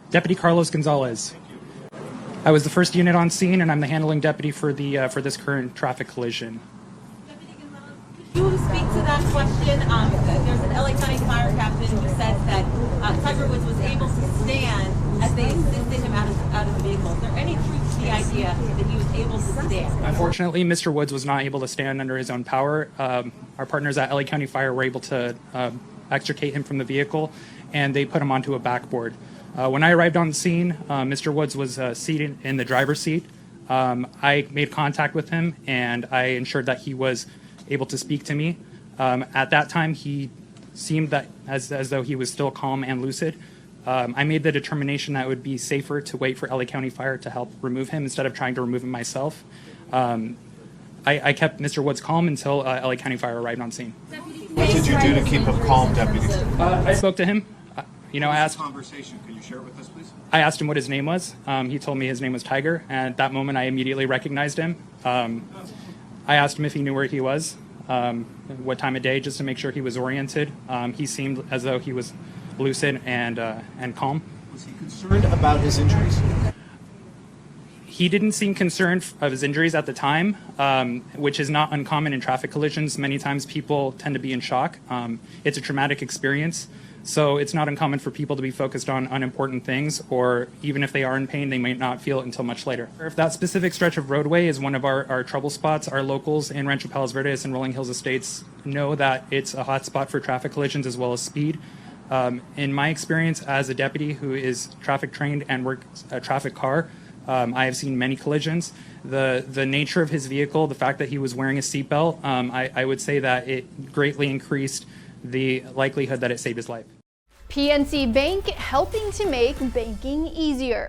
Deputy Carlos Gonzalez. I was the first unit on scene, and I'm the handling deputy for this current traffic collision. Deputy Gonzalez, could you speak to that question? There's an LA County fire captain who says that Tiger Woods was able to stand as they assisted him out of the vehicle. Is there any truth to the idea that he was able to stand? Unfortunately, Mr. Woods was not able to stand under his own power. Our partners at LA County Fire were able to extricate him from the vehicle, and they put him onto a backboard. When I arrived on the scene, Mr. Woods was seated in the driver's seat. I made contact with him, and I ensured that he was able to speak to me. At that time, he seemed that as though he was still calm and lucid. I made the determination that it would be safer to wait for LA County Fire to help remove him instead of trying to remove him myself. I kept Mr. Woods calm until LA County Fire arrived on scene. What did you do to keep him calm, Deputy? I spoke to him. I asked. Conversation. Can you share it with us, please? I asked him what his name was. He told me his name was Tiger, and at that moment I immediately recognized him. I asked him if he knew where he was, what time of day, just to make sure he was oriented. He seemed as though he was lucid and calm. Was he concerned about his injuries? He didn't seem concerned of his injuries at the time, which is not uncommon in traffic collisions. Many times people tend to be in shock. It's a traumatic experience, so it's not uncommon for people to be focused on unimportant things, or even if they are in pain, they might not feel it until much later. If that specific stretch of roadway is one of our trouble spots, our locals in Rancho Palos Verdes and Rolling Hills Estates know that it's a hot spot for traffic collisions as well as speed. In my experience as a deputy who is traffic trained and works a traffic car, I have seen many collisions. The nature of his vehicle, the fact that he was wearing a seatbelt, I would say that it greatly increased the likelihood that it saved his life. PNC Bank, helping to make banking easier.